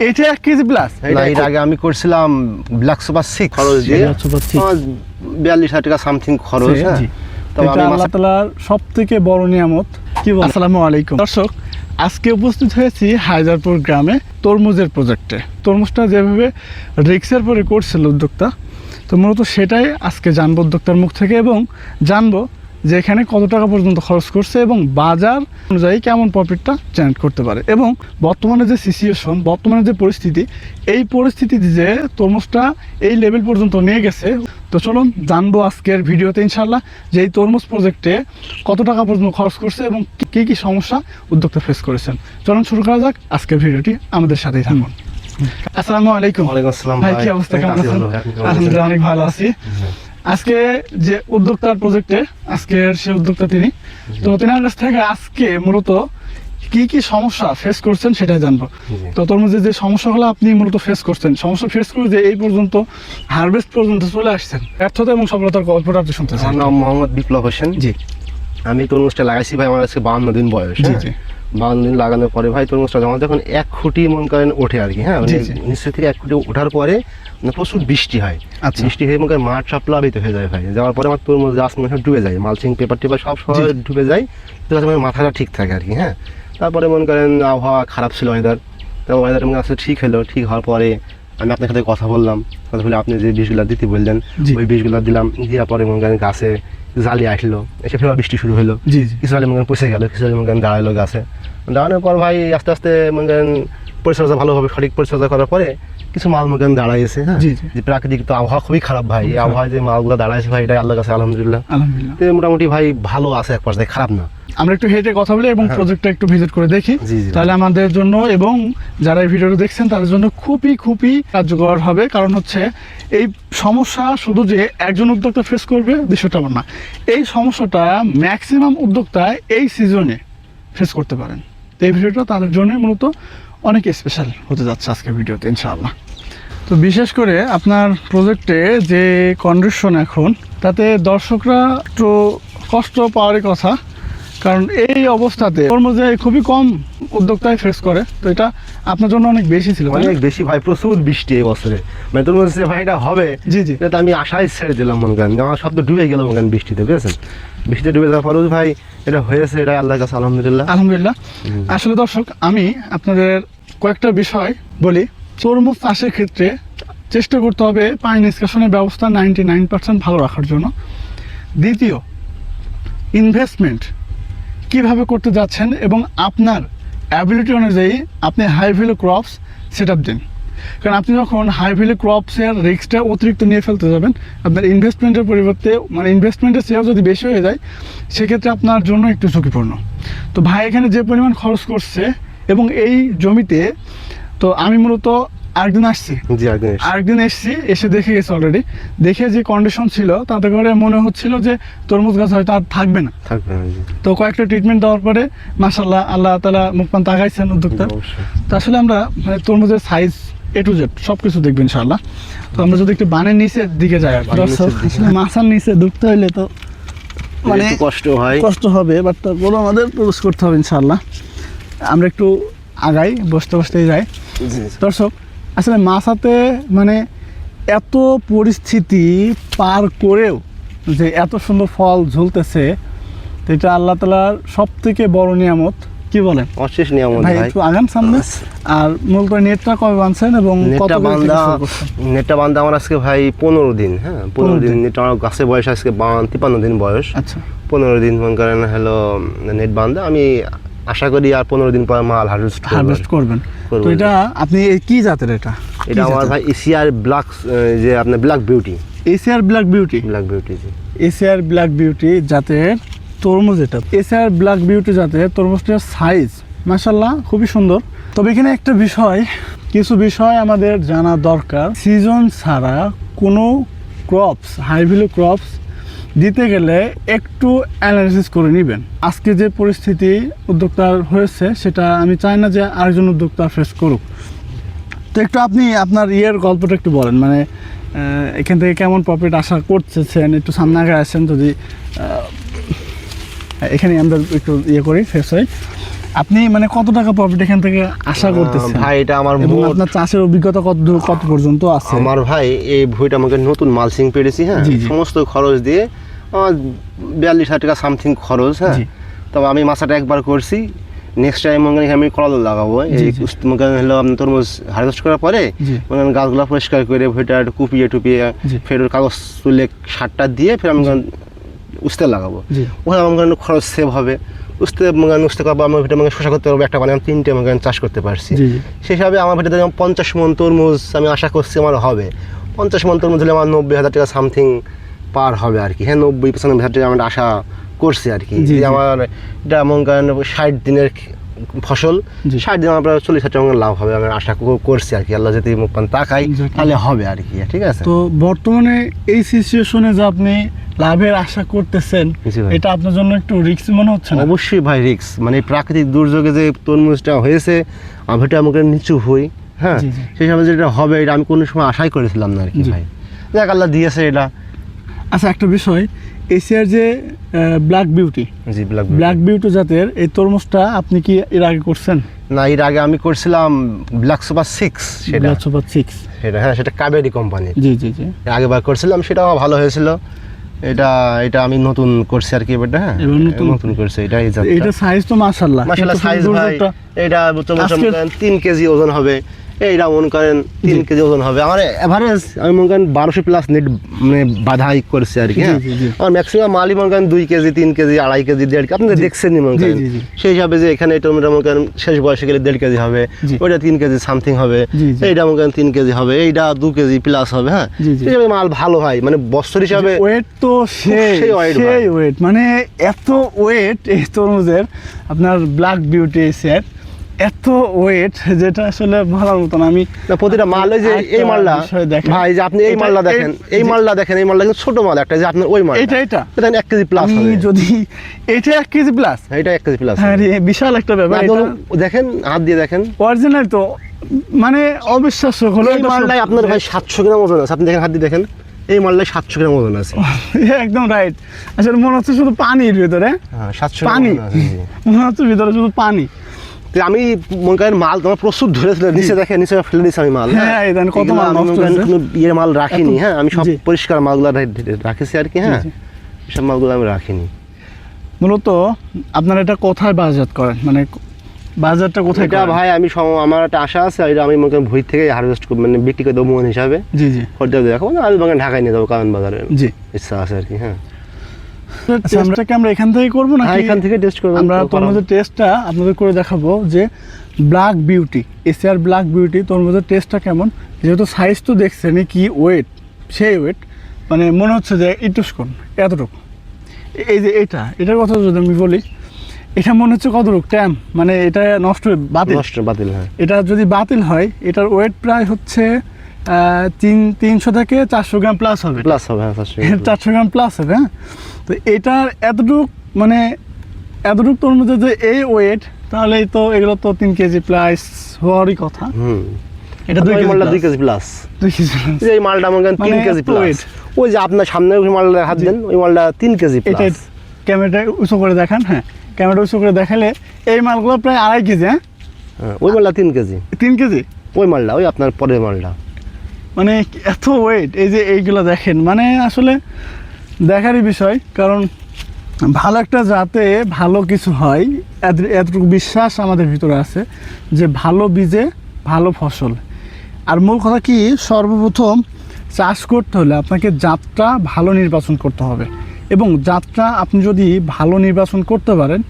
এটা 1 KG plus. না, এর আগে আমি করছিলাম ব্ল্যাক সুপার 6 খরচ দিয়ে 42,000 টাকা সামথিং খরচ। হ্যাঁ, তবে আল্লাহ তাআলার সবথেকে বড় নিয়ামত। কি বলেন? আসসালামু আলাইকুম দর্শক, আজকে উপস্থিত হয়েছি হায়দারপুর গ্রামে তরমুজের প্রজেক্টে। তরমুজটা যেভাবে রিক্সের পরে করছিল উদ্যোক্তা, তো মূলত সেটাই আজকে জানবো উদ্যোক্তার মুখ থেকে, এবং জানবো যে এখানে কত টাকা পর্যন্ত খরচ করছে এবং বাজার অনুযায়ী কেমন প্রফিটটা জেনারেট করতে পারে, এবং বর্তমানে যে সিচুয়েশন, বর্তমানে যে পরিস্থিতি, এই পরিস্থিতিতে যে তরমুজটা এই লেভেল পর্যন্ত নিয়ে গেছে। তো চলুন জানবো আজকের ভিডিওতে ইনশাল্লাহ যে এই তরমুজ প্রজেক্টে কত টাকা পর্যন্ত খরচ করছে এবং কী কী সমস্যা উদ্যোক্তা ফেস করেছেন। চলুন শুরু করা যাক আজকের ভিডিওটি, আমাদের সাথেই থাকুন। আসসালামু আলাইকুম। ওয়ালাইকুম আসসালাম ভাই, কি অবস্থা, কেমন আছেন? আলহামদুলিল্লাহ অনেক ভালো আছি। আজকে যে উদ্যোক্তার প্রজেক্টে আজকের সে উদ্যোক্তা তিনি, তো তেনার কাছ থেকে আজকে মূলত কি কি সমস্যা ফেস করছেন সেটাই জানবো। তো তরমুজের যে সমস্যাগুলো আপনি মূলত ফেস করছেন, সমস্যা ফেস করে যে এই পর্যন্ত হারভেস্ট পর্যন্ত চলে আসছেন, ব্যর্থতা এবং সফলতার গল্পটা আপনি শুনতেছেন। আমার নাম মোহাম্মদ বিপ্লব হোসেন। জি, আমি তরমুজটা লাগাইছি ভাই, আমার আজকে 52 দিন বয়স। জি জি। 52 দিন লাগানোর পরে ভাই তরমুজটা যখন 1 ফুটি মনে করেন ওঠে আর কি। হ্যাঁ, নিচে থেকে 1 ফুটি ওঠার পরে প্রচুর বৃষ্টি হয়। বৃষ্টি হয়ে মনে করেন মাঠ সব প্লাবিত হয়ে যায় ভাই। যাওয়ার পরে আমার তরমুজ গাছ মনে ডুবে যায়, মালচিং পেপার টেপার সব ডুবে যায়। তো আমার মাথাটা ঠিক থাকে আর কি। হ্যাঁ, তারপরে মনে করেন আবহাওয়া খারাপ ছিল, ওয়েদার আসলে ঠিক হলো। ঠিক হওয়ার পরে আমি আপনার সাথে কথা বললাম, কথা বলে আপনি যে বিষগুলো দিতে বললেন ওই বিষগুলো দিলাম। দেওয়ার পরে মনে করেন গাছে জালি আসলো, এসে ফের বৃষ্টি শুরু হলো। কিছু জালি মনে করেন পচে গেল, কিছু জালি মনে করেন দাঁড়ালো গাছে। দাঁড়ানোর পর ভাই আস্তে আস্তে মনে করেন পরিচর্যা ভালোভাবে সঠিক পরিচর্যা করার পরে কিছু মাল মনে করেন দাঁড়াইছে। হ্যাঁ, যে প্রাকৃতিক তো আবহাওয়া খুবই খারাপ ভাই, এই আবহাওয়ায় যে মালগুলো দাঁড়াইছে ভাই, এটা আল্লাহর কাছে আলহামদুলিল্লাহ মোটামুটি ভাই ভালো আছে, এক পর্যায়ে খারাপ না। আমরা একটু হেঁটে কথা বলি এবং প্রজেক্টটা একটু ভিজিট করে দেখি, তাহলে আমাদের জন্য এবং যারা এই ভিডিওটা দেখছেন তাদের জন্য খুবই খুবই কার্যকর হবে। কারণ হচ্ছে এই সমস্যা শুধু যে একজন উদ্যোক্তা ফেস করবে বিষয়টা না, এই সমস্যাটা ম্যাক্সিমাম উদ্যোক্তা এই সিজনে ফেস করতে পারেন। তো এই ভিডিওটা তাদের জন্য মূলত অনেক স্পেশাল হতে যাচ্ছে আজকের ভিডিওতে ইনশাআল্লাহ। তো বিশেষ করে আপনার প্রজেক্টে যে কন্ডিশন এখন, তাতে দর্শকরা একটু কষ্ট পাওয়ারই কথা, কারণ এই অবস্থাতে তরমুজে খুবই কম উদ্যোক্তায় ফেস করে। তো এটা আপনার জন্য অনেক বেশি ছিল, অনেক বেশি ভাই, প্রচুর বৃষ্টি এই বছরে। মানে তরমুজ ভাই এটা হবে, জি জি, এটা আমি আশায় ছেড়ে দিলাম মনে করেন, আমার সব তো ডুবে গেল মনে করেন বৃষ্টিতে, বুঝেছেন? বৃষ্টিতে ডুবে যাওয়ার পরেও ভাই এটা হয়েছে, এটা আল্লাহর কাছে আলহামদুলিল্লাহ। আলহামদুলিল্লাহ। আসলে দর্শক, আমি আপনাদের কয়েকটা বিষয় বলি। তরমুজ চাষের ক্ষেত্রে চেষ্টা করতে হবে পানি নিষ্কাশনের ব্যবস্থা 99% ভালো রাখার জন্য। দ্বিতীয়, ইনভেস্টমেন্ট কীভাবে করতে যাচ্ছেন এবং আপনার অ্যাবিলিটি অনুযায়ী আপনি high value crops set up দিন। কারণ আপনি যখন হাই ভ্যালু ক্রপসের রিস্কটা অতিরিক্ত নিয়ে ফেলতে যাবেন, আপনার ইনভেস্টমেন্টের পরিবর্তে মানে ইনভেস্টমেন্টের চেয়েও যদি বেশি হয়ে যায়, সেক্ষেত্রে আপনার জন্য একটু ঝুঁকিপূর্ণ। তো ভাই এখানে যে পরিমাণ খরচ করছে এবং এই জমিতে, তো আমি মূলত আরেকদিন আসছি, আরেকদিন এসছি, এসে দেখে গেছি অলরেডি। দেখে যে কন্ডিশন ছিল তাতে করে মনে হচ্ছিল যে তরমুজ গাছ হয়তো আর থাকবে না। তো কয়েকটা ট্রিটমেন্ট দেওয়ার পরে মাশাআল্লাহ আল্লাহ তাআলা মুখপান তাকাইছেন উদ্যোক্তা। তো আসলে আমরা মানে তরমুজের সাইজ A to Z সব কিছু দেখবো ইনশাআল্লাহ। তো আমরা যদি একটু বানের নিচের দিকে যাই, মাছার নিচে ঢুকতে হইলে তো মানে কষ্ট হবে, বাট তারপরও আমাদের প্রবেশ করতে হবে ইনশাআল্লাহ। আমরা একটু আগাই, বসতে বসতেই যাই। দর্শক, আসলে মাছাতে মানে এত পরিস্থিতি পার করেও যে এত সুন্দর ফল ঝুলতেছে, তো এটা আল্লাহ তাআলার সব থেকে বড় নিয়ামত। কি বলেন? অশেষ নিয়ামত ভাই। একটু আগান সামনে। আর মূলত নেটটা কবে বাঁধছেন এবং নেটটা বাঁধা আমার আজকে ভাই 15 দিন। হ্যাঁ, 15 দিন। নেটটা আমার গাছের বয়স আজকে 53 দিন বয়স। আচ্ছা, 15 দিন মনে করেন হলো নেট বাঁধা। আমি আশা করি আর 15 দিন পর মাল হারভেস্ট করবেন। তো এটা আপনি কি জাতের? এটা আমার ভাই এশিয়ার ব্ল্যাক, যে আপনার ব্ল্যাক বিউটি, এশিয়ার ব্ল্যাক বিউটি, এশিয়ার ব্ল্যাক বিউটি জাতের তরমুজ। এটা এশিয়ার ব্ল্যাক বিউটি জাতের তরমুজটার সাইজ মাশাআল্লাহ খুবই সুন্দর। তবে এখানে একটা বিষয়, কিছু বিষয় আমাদের জানা দরকার। সিজন ছাড়া কোনো ক্রপস, হাই ভ্যালু ক্রপস দিতে গেলে একটু অ্যানালিসিস করে নেবেন। আজকে যে পরিস্থিতি উদ্যোক্তার হয়েছে, সেটা আমি চাই না যে আরেকজন উদ্যোক্তা ফেস করুক। তো একটু আপনি আপনার গল্পটা একটু বলেন, মানে এখান থেকে কেমন প্রফিট আশা করতেছেন, একটু সামনে আগে আসেন। যদি এখানে আমরা একটু করি ফেস হই, আপনি মানে কত টাকা প্রফিট এখান থেকে আশা করতেছেন ভাই? এটা আমার এবং আপনার চাষের অভিজ্ঞতা কত পর্যন্ত আছে? আমার ভাই এই ভুঁইটা আমাকে নতুন মালচিং পেরেছি, হ্যাঁ, জি, জি। সমস্ত খরচ দিয়ে আমার 42,000 টাকা সামথিং খরচ, হ্যাঁ। জি। তবে আমি মাছাটা একবার করছি, নেক্সট টাইম আমি করলা লাগাবো। জি, এই জি। হলো আপনার তরমুজ হারভেস্ট করার পরে জি। গাছগুলো পরিষ্কার করে ভুঁইটা একটু কুপিয়ে টুপিয়ে জি। ফের ওর কাগজ তুলে সারটা দিয়ে ফের আমি উস্তে লাগাবো। জি। ওখানে আমার খরচ সেভ হবে। উস্তে করবো, আমার ভিটা শোষা করতে পারবো, একটা আমি 3টে চাষ করতে পারছি। জি, জি। সেই হিসাবে আমার ভিটাতে 50 মন তরমুজ আমি আশা করছি আমার হবে। 50 মন তরমুজ হলে আমার 90,000 টাকা সামথিং পার হবে আর কি, হ্যাঁ। 90-95,000 টাকা আমরা আশা করছি আর কি। জি, জি। আমার এটা মনে করেন 60 দিনের ফসল, জি। 60 দিন আমরা 40,000 টাকা লাভ হবে আমি আশা করছি আর কি। আল্লাহ যদি মুখ পান তাকাই তাহলে হবে আর কি, ঠিক আছে। তো বর্তমানে এই সিচুয়েশনে যে আপনি লাভের আশা করতেছেন, জি ভাই। এটা আপনার জন্য একটু রিস্ক মনে হচ্ছে না? অবশ্যই ভাই রিস্ক, মানে প্রাকৃতিক দুর্যোগে যে তরমুজটা হয়েছে আমি এটা আমাকে নিচু হই, হ্যাঁ। জি, জি। সেই সময় যেটা হবে এটা আমি কোনো সময় আশাই করেছিলাম না আর কি জি। ভাই। দেখ আল্লাহ দিয়েছে এটা। আচ্ছা, একটা বিষয়, এশিয়ার যে ব্ল্যাক বিউটি, জি, ব্ল্যাক বিউটি জাতের এই তরমুজটা আপনি কি এর আগে করছেন? না, এর আগে আমি করছিলাম ব্ল্যাক সুপার 6, সেটা ব্ল্যাক সুপার 6। সেটা হ্যাঁ, সেটা কাবেরি কোম্পানি জি, জি, জি। আগেবার করছিলাম, সেটাও ভালো হয়েছিল। এটা আমি নতুন করছি আর কি এবারটা, হ্যাঁ। এবার নতুন করছি এটা। এটা সাইজ তো মাশাআল্লাহ সাইজ ভাই, এটা আজকের- 3 কেজি ওজন হবে। এইটা মনে করেন 3 কেজি ওজন হবে। আমার এভারেজ আমি মনে করেন 1200+ নেট মানে বাধাই করছি আর কি, হ্যাঁ। জি, জি। আমার ম্যাক্সিমাম মালই মনে করেন 2 কেজি 3 কেজি 2.5 কেজি 1.5 কেজি আপনি দেখছেনই মনে জি, করেন। জি, জি। সেই হিসাবে যে এখানে এটা মনে করেন শেষ বয়সে গেলে 1.5 কেজি হবে, জি। ওইটা 3 কেজি সামথিং হবে, জি, জি। এইটা মনে করেন 3 কেজি হবে, এইটা 2 কেজি প্লাস হবে, হ্যাঁ। জি, জি। সেই হিসাবে মাল ভালো হয়, মানে বছর হিসাবে ওয়েট তো সেই weight ভাই। সেই ওয়েট, মানে এত ওয়েট এই তরমুজের, আপনার ব্ল্যাক বিউটি এশিয়ার এত ওয়েট যেটা আসলে বলার মতন। আমি না, প্রতিটা মাল, ওই যে আরেকটা এই মালটা বিষয় দেখেন। ভাই, যে আপনি এই এটা- মালটা দেখেন, এই জি। মালটা দেখেন, এই মালটা কিন্তু ছোট মাল একটা, যে আপনার ওই মাল এটা 1 কেজি প্লাস আমি হবে। যদি এটা 1 কেজি প্লাস, এটা 1 কেজি প্লাস। হ্যাঁ রে, বিশাল একটা ব্যাপার। দেখেন, হাত দিয়ে দেখেন, অরিজিনাল তো, মানে অবিশ্বাস্য হলো। এই মালটাই আপনার ভাই 700 গ্রাম ওজন আছে। আপনি দেখেন, হাত দিয়ে দেখেন, এই মালটাই 700 গ্রাম ওজন আছে। একদম রাইট। আসলে মনে হচ্ছে শুধু পানির ভিতরে, হ্যাঁ, 700 গ্রাম পানি, ওজন আছে, জি। মনে হচ্ছে ভিতরে শুধু পানি। তো আমি মনে করেন মাল তোমার প্রস্তুত ধরেছিল, নিচে দেখেন, নিচে ফেলে দিয়েছি আমি মাল, হ্যাঁ, এই দেখেন কত এগুলো মাল আমি নষ্ট মনে করেন হয়েছে। কোনো ইয়ের মাল রাখিনি, হ্যাঁ। আমি সব জি। পরিষ্কার মালগুলো রাখেছি আর কি, হ্যাঁ। জি। সব মালগুলো আমি রাখিনি। মূলত আপনারা এটা কোথায় বাজার করেন, মানে বাজারটা কোথায় এটা করেন? ভাই আমি আমার একটা আশা আছে, এটা আমি মনে করেন ভুঁই থেকে হারভেস্ট করবো, মানে বিক্রি করে দেবো মন হিসাবে, জি, জি, খরচা দেখাবো না, আমি বাগান ঢাকায় নিয়ে যাবো, কারণ বাজারে জি। ইচ্ছা আছে আর কি, হ্যাঁ। আচ্ছা, আমরা কি আমরা এখান থেকে করবো না? হ্যাঁ, এখান থেকে টেস্ট করবো আমরা তরমুজের টেস্টটা আপনাদের করে দেখাবো যে ব্ল্যাক বিউটি, এশিয়ার ব্ল্যাক বিউটি তরমুজের টেস্টটা কেমন। যেহেতু সাইজ তো দেখছেন কি ওয়েট, সেই ওয়েট, মানে মনে হচ্ছে যে ইটুসকন এতটুকু। এই যে এটার কথা যদি আমি বলি, এটা মনে হচ্ছে কতটুকু ট্যাম, মানে এটা নষ্ট হয়ে বাতিল, হ্যাঁ। এটা যদি বাতিল হয়, এটার ওয়েট প্রায় হচ্ছে 300 থেকে 400 গ্রাম প্লাস হবে। প্লাস হবে, হ্যাঁ, 400 গ্রাম প্লাস হবে, হ্যাঁ। তো এটার এতটুক, মানে এতটুক তরমুজের যে এই ওয়েট, তাহলে তো এগুলো তো 3 কেজি প্লাস হওয়ারই কথা। এটা 2 কেজি মালটা 2 কেজি প্লাস। 2 KG plus। এই মালটা মনে করেন 3 মানে কেজি এত প্লাস। weight। ওই যে আপনার সামনে ওই মালটা হাত দেন, ওই মালটা 3 কেজি এটা প্লাস। ক্যামেরাটা উঁচু করে দেখান, হ্যাঁ, ক্যামেরাটা উঁচু করে দেখালে এই মালগুলো প্রায় 2.5 কেজি, হ্যাঁ, ওই মালটা 3 কেজি। 3 কেজি, ওই মালটা, ওই আপনার পরের মালটা। মানে এত ওয়েট। এই যে এইগুলো দেখেন, মানে আসলে দেখারই বিষয়। কারণ ভালো একটা জাতে ভালো কিছু হয়, এতটুকু বিশ্বাস আমাদের ভিতরে আছে যে ভালো বীজে ভালো ফসল। আর মূল কথা কি, সর্বপ্রথম চাষ করতে হলে আপনাকে জাতটা ভালো নির্বাচন করতে হবে, এবং জাতটা আপনি যদি ভালো নির্বাচন করতে পারেন,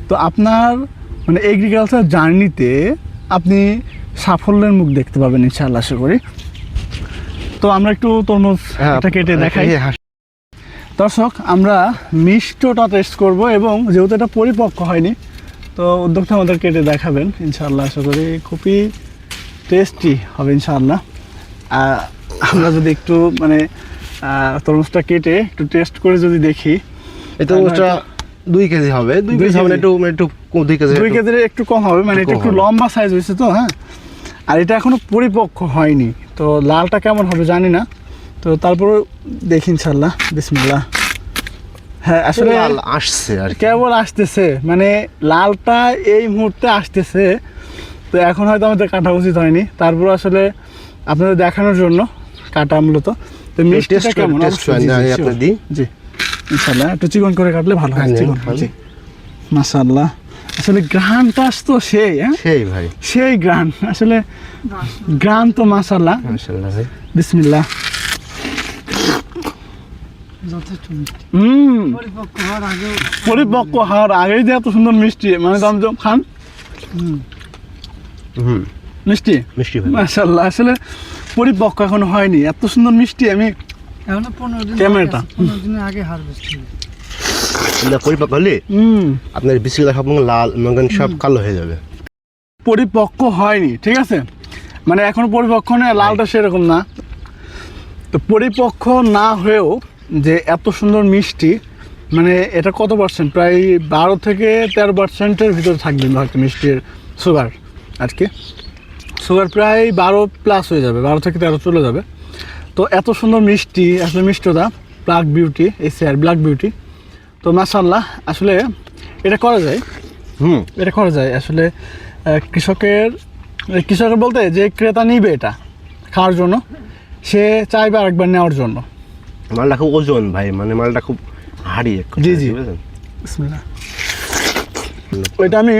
তো আপনার মানে এগ্রিকালচার জার্নিতে আপনি সাফল্যের মুখ দেখতে পাবেন ইনশাআল্লাহ, আশা করি। তো আমরা একটু তরমুজ এটা কেটে দেখাই। দর্শক, আমরা মিষ্টটা টেস্ট করব, এবং যেহেতু এটা পরিপক্ক হয়নি, তো উদ্যোক্তা আমাদের কেটে দেখাবেন ইনশাআল্লাহ, আশা করি খুবই টেস্টি হবে ইনশাআল্লাহ। আমরা যদি একটু মানে তরমুজটা কেটে একটু টেস্ট করে যদি দেখি, এই তরমুজটা 2 কেজি হবে। 2 কেজি হবে না, একটু 2 কেজি। 2 কেজির একটু কম হবে, মানে এটা একটু লম্বা সাইজ হয়েছে তো, হ্যাঁ। আর এটা এখনো পরিপক্ক হয়নি, তো লালটা কেমন হবে জানি না, তো তারপরে দেখি ইনশাআল্লাহ। বিসমিল্লাহ। হ্যাঁ আসলে লাল আসছে আর কি। কেবল আসতেছে, মানে লালটা এই মুহূর্তে আসতেছে। তো এখন হয়তো আমাদের কাটা উচিত হয়নি, তারপর আসলে আপনাদের দেখানোর জন্য কাটা মূলত। তো মিষ্টিটা টেস্ট কেমন অবশ্যই, জি, জি, আপনার sure। দিই। জি ইনশাল্লাহ একটু চিকন করে কাটলে ভালো হয়। হ্যাঁ, চিকন ভালো। জি মাশাআল্লাহ। আসলে গ্রানটা তো সেই, হ্যাঁ সেই ভাই, সেই গ্রান, আসলে গ্রান তো মাশাআল্লাহ। মাশাআল্লাহ ভাই। বিসমিল্লাহ। যথেষ্ট মিষ্টি। পরিপক্ক হওয়ার আগেও পরিপক্ক হওয়ার আগেই যে এত সুন্দর মিষ্টি, মানে দমদম খান মিষ্টি মিষ্টি ভাই। মাশাআল্লাহ। আসলে পরিপক্ক এখনো হয়নি, এত সুন্দর মিষ্টি। আমি এখনো 15 দিন ক্যামেরাটা। 15 দিনের আগে হারভেস্ট হয়েছে। পরিপক্ক হলে আপনার বিসমিল্লাহ সব লাল মঙ্গন সব কালো হয়ে যাবে। পরিপক্ক হয়নি, ঠিক আছে, মানে এখনো পরিপক্ক নয়, লালটা সেরকম না। তো পরিপক্ক না হয়েও যে এত সুন্দর মিষ্টি, মানে এটা কত পার্সেন্ট, প্রায় 12 থেকে 13% ভিতরে থাকবে হয়তো মিষ্টির সুগার। আর কি সুগার প্রায় 12+ হয়ে যাবে, 12 থেকে 13 চলে যাবে। তো এত সুন্দর মিষ্টি, আসলে মিষ্টতা black beauty, ACR black beauty. তো মাশাআল্লাহ, আসলে এটা করা যায়, এটা করা যায় আসলে। কৃষকের বলতে যে ক্রেতা নিবে এটা খাওয়ার জন্য, সে চাইবে আরেকবার নেওয়ার জন্য। মালটা খুব ওজন ভাই, মানে মালটা খুব হাড়ি। জি, জি। বিসমিল্লাহ। ওইটা আমি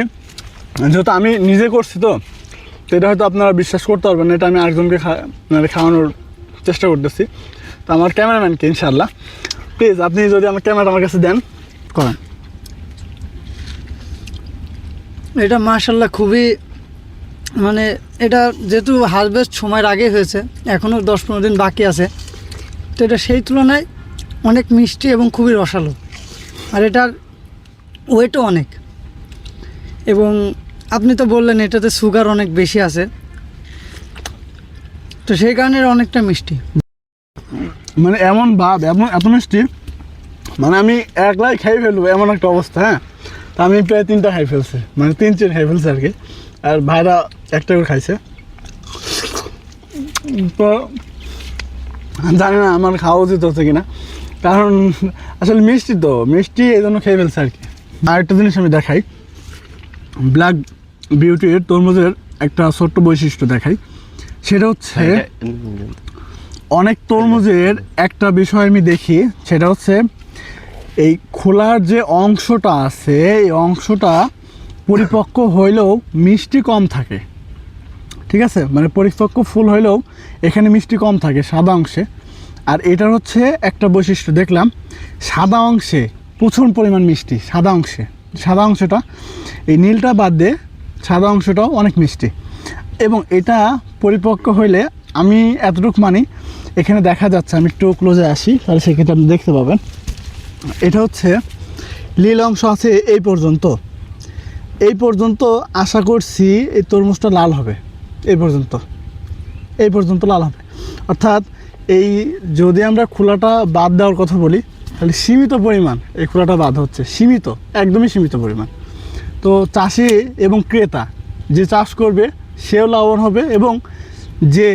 যেহেতু আমি নিজে করছি, তো এটা হয়তো আপনারা বিশ্বাস করতে পারবেন না, এটা আমি আরেকজনকে মানে খাওয়ানোর চেষ্টা করতেছি। তো আমার ক্যামেরাম্যানকে ইনশাআল্লাহ প্লিজ আপনি যদি আমার ক্যামেরাটা আমার কাছে দেন, করেন। এটা মাশাআল্লাহ খুবই, মানে এটা যেহেতু হারভেস্ট সময়ের আগে হয়েছে, এখনও 10-15 দিন বাকি আছে, তো এটা সেই তুলনায় অনেক মিষ্টি এবং খুবই রসালো। আর এটার ওয়েটও অনেক, এবং আপনি তো বললেন এটাতে সুগার অনেক বেশি আছে, তো সেই কারণে এর অনেকটা মিষ্টি। মানে এমন ভাব, এমন এত মিষ্টি, মানে আমি একলাই খাই ফেলবো এমন একটা অবস্থা। হ্যাঁ, তা আমি প্রায় 3টা খাই ফেলছি, মানে 3-4 খাই ফেলছি আর কি। আর ভাইরা একটা করে খাইছে। তো জানি না আমার খাওয়া উচিত হচ্ছে কিনা, কারণ আসলে মিষ্টি তো মিষ্টি, এই জন্য খেয়ে ফেলছে আর কি। আর একটা জিনিস আমি দেখাই, ব্ল্যাক বিউটির তরমুজের একটা ছোট্ট বৈশিষ্ট্য দেখাই। সেটা হচ্ছে অনেক তরমুজের একটা বিষয় আমি দেখি, সেটা হচ্ছে এই খোলার যে অংশটা আছে, এই অংশটা পরিপক্ক হইলেও মিষ্টি কম থাকে, ঠিক আছে, মানে পরিপক্ক ফুল হইলেও এখানে মিষ্টি কম থাকে সাদা অংশে। আর এটার হচ্ছে একটা বৈশিষ্ট্য দেখলাম, সাদা অংশে প্রচুর পরিমাণ মিষ্টি, সাদা অংশে, সাদা অংশটা এই নীলটা বাদ দিয়ে সাদা অংশটাও অনেক মিষ্টি। এবং এটা পরিপক্ক হইলে আমি এতটুকু মানি, এখানে দেখা যাচ্ছে, আমি একটু ক্লোজে আসি তাহলে সেক্ষেত্রে আপনি দেখতে পাবেন, এটা হচ্ছে নীল অংশ আছে এই পর্যন্ত, এই পর্যন্ত আশা করছি এই তরমুজটা লাল হবে, এই পর্যন্ত লাল হবে। অর্থাৎ এই যদি আমরা খোলাটা বাদ দেওয়ার কথা বলি, তাহলে সীমিত পরিমাণ এই খোলাটা বাদ হচ্ছে, সীমিত, একদমই সীমিত পরিমাণ। তো চাষি এবং ক্রেতা যে চাষ করবে সেও লাভবান হবে, এবং যে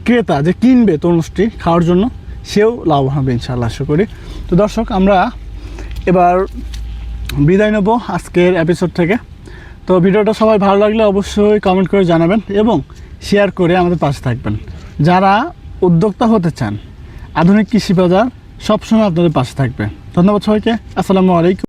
ক্রেতা যে কিনবে তরমুজটি খাওয়ার জন্য সেও লাভবান হবে ইনশাআল্লাহ, আশা করি। তো দর্শক, আমরা এবার বিদায় নেব আজকের এপিসোড থেকে। তো ভিডিওটা সবাই ভালো লাগলে অবশ্যই কমেন্ট করে জানাবেন এবং শেয়ার করে আমাদের পাশে থাকবেন। যারা উদ্যোক্তা হতে চান, আধুনিক কৃষি বাজার সবসময় আপনাদের পাশে থাকবে। ধন্যবাদ সবাইকে, আসসালামু আলাইকুম।